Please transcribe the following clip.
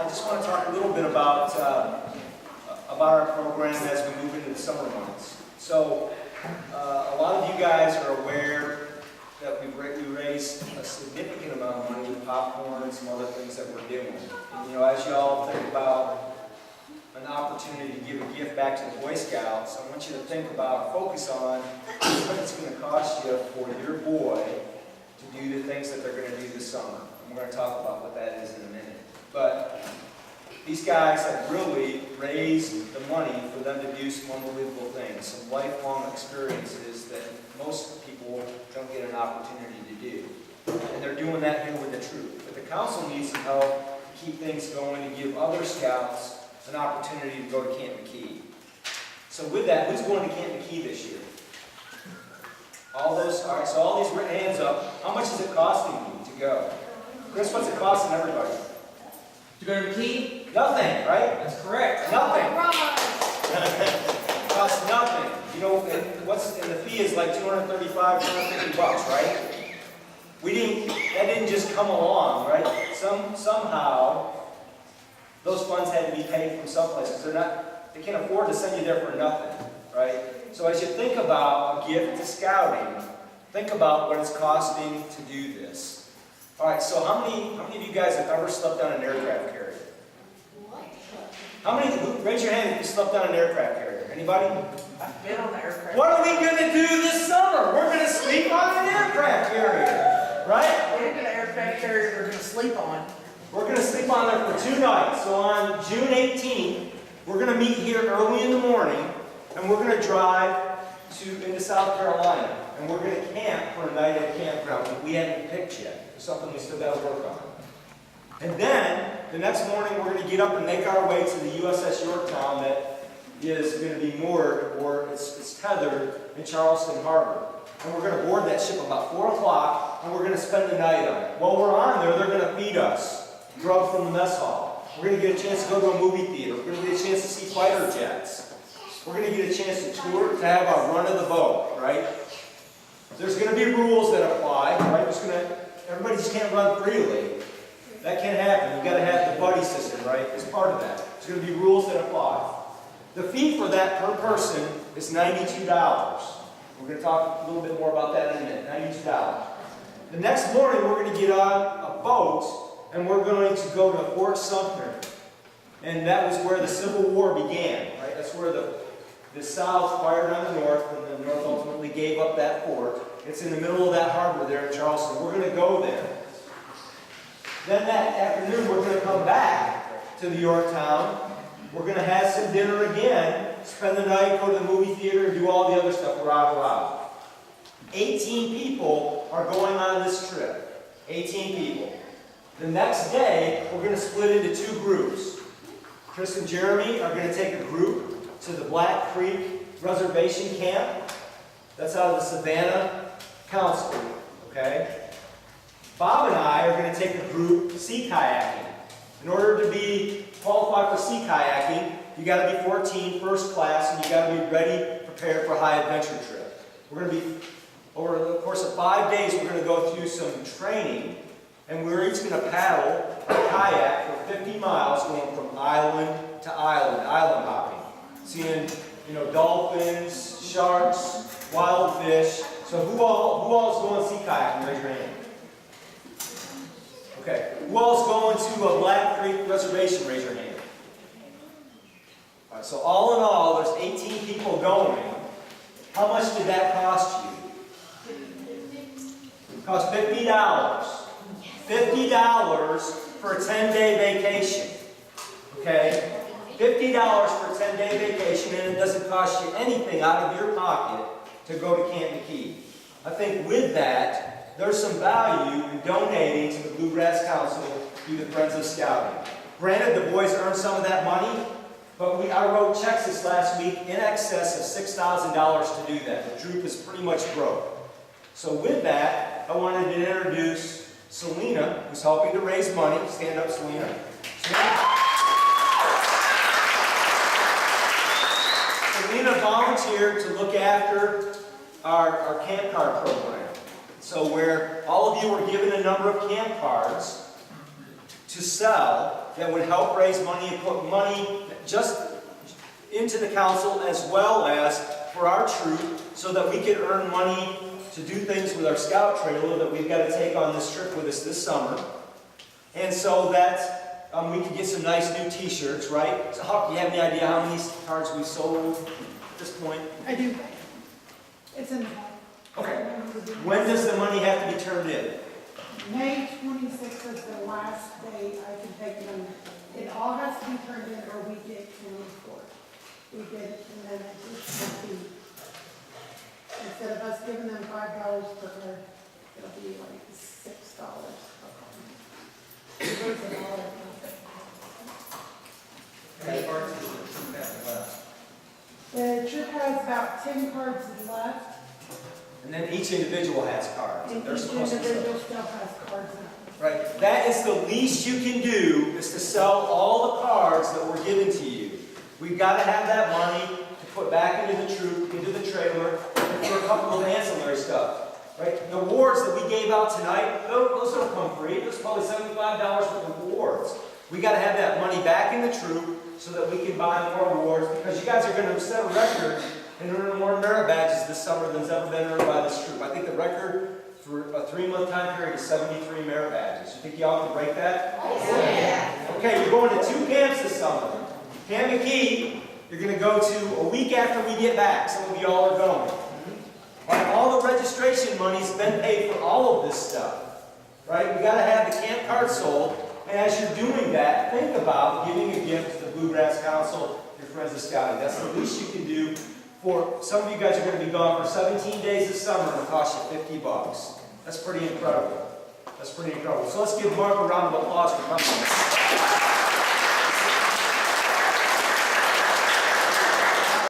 just want to talk a little bit about our program as we move into the summer months. So, a lot of you guys are aware that we raised a significant amount of money with popcorn and some other things that we're doing. And, as you all think about an opportunity to give a gift back to the Boy Scouts, I want you to think about, focus on what it's going to cost you for your boy to do the things that they're going to do this summer. And we're going to talk about what that is in a minute. But these guys have really raised the money for them to do some unbelievable things, some lifelong experiences that most people don't get an opportunity to do. And they're doing that here with the troop. But the council needs some help to keep things going, to give other scouts an opportunity to go to Camp McKee. So with that, who's going to Camp McKee this year? All those, all right, so all these hands up. How much is it costing you to go? Chris, what's it costing everybody? To go to McKee? Nothing, right? That's correct. Nothing. It costs nothing. And the fee is like $235, $250, right? That didn't just come along, right? Somehow, those funds had to be paid from someplace because they can't afford to send you there for nothing, right? So as you think about a gift to scouting, think about what it's costing to do this. All right, so how many of you guys have ever slept on an aircraft carrier? Raise your hand if you slept on an aircraft carrier. Anybody? I've been on the aircraft. What are we going to do this summer? We're going to sleep on an aircraft carrier, right? We're going to aircraft carrier we're going to sleep on. We're going to sleep on there for 2 nights. So on June 18th, we're going to meet here early in the morning, and we're going to drive into South Carolina. And we're going to camp for a night at a campground that we haven't picked yet. It's something we still got to work on. And then, the next morning, we're going to get up and make our way to the USS Yorktown that is going to be moored, or it's tethered, in Charleston Harbor. And we're going to board that ship about 4 o'clock, and we're going to spend the night on it. While we're on there, they're going to feed us grub from the mess hall. We're going to get a chance to go to a movie theater. We're going to get a chance to see fighter jets. We're going to get a chance to tour, to have a run of the boat, right? There's going to be rules that apply, right? Everybody just can't run freely. That can't happen. You've got to have the buddy system, right? As part of that. There's going to be rules that apply. The fee for that per person is $92. We're going to talk a little bit more about that in a minute. $92. The next morning, we're going to get on a boat, and we're going to go to Fort Sumter. And that was where the Civil War began, right? That's where the South fired on the North, and the North ultimately gave up that fort. It's in the middle of that harbor there in Charleston. We're going to go there. Then that afternoon, we're going to come back to the Yorktown. We're going to have some dinner again, spend the night, go to the movie theater, and do all the other stuff. We're out. 18 people are going on this trip. 18 people. The next day, we're going to split into 2 groups. Chris and Jeremy are going to take a group to the Black Creek Reservation Camp. That's out of the Savannah Council. Okay? Bob and I are going to take a group sea kayaking. In order to be qualified for sea kayaking, you got to be 14, first class, and you got to be ready, prepared for a high adventure trip. We're going to be, over the course of 5 days, we're going to go through some training, and we're each going to paddle a kayak for 50 miles, going from island to island, island hopping, seeing, dolphins, sharks, wild fish. So who all is going sea kayaking? Raise your hand. Okay. Who else going to a Black Creek Reservation? Raise your hand. All right, so all in all, there's 18 people going. How much did that cost you? It cost $50. $50 for a 10-day vacation. Okay? $50 for a 10-day vacation, and it doesn't cost you anything out of your pocket to go to Camp McKee. I think with that, there's some value in donating to the Bluegrass Council through the Friends of Scouting. Granted, the boys earned some of that money, but I wrote checks this last week in excess of $6,000 to do that. The troop is pretty much broke. So with that, I wanted to introduce Selena, who's helping to raise money. Stand up, Selena. Selena volunteered to look after our camp card program. So where all of you were given a number of camp cards, to sell that would help raise money and put money just into the council as well as for our troop so that we could earn money to do things with our scout trailer that we've got to take on this trip with us this summer. And so that we can get some nice new t-shirts, right? So Hawk, do you have any idea how many cards we've sold at this point? I do. It's in the hall. Okay. When does the money have to be turned in? May 26th is the last day I can take them. It all has to be turned in or we get 24. We get it and then it's a fee. Instead of us giving them $5 per card, it'll be like $6 a card. It goes in all that. The trip has about 10 cards left. And then each individual has cards. And They're each supposed to individual still has cards in it. Right. That is the least you can do, is to sell all the cards that were given to you. We've got to have that money to put back into the troop, into the trailer, and for a couple of ancillary stuff. Right? The awards that we gave out tonight, those don't come free. There's probably $75 worth of awards. We got to have that money back in the troop so that we can buy more awards, because you guys are going to set a record and earn more merit badges this summer than's ever been earned by this troop. I think the record for a 3-month time period is 73 merit badges. You think y'all can break that? Yeah. Okay, you're going to 2 camps this summer. Camp McKee, you're going to go to a week after we get back. Some of y'all are going. Right, all the registration money's been paid for all of this stuff. Right? We got to have the camp card sold. And as you're doing that, think about giving a gift to the Bluegrass Council, your friends of Scouting. That's the least you can do. For some of you guys are going to be gone for 17 days this summer, and it'll cost you $50. That's pretty incredible. That's pretty incredible. So let's give Mark a round of applause for coming.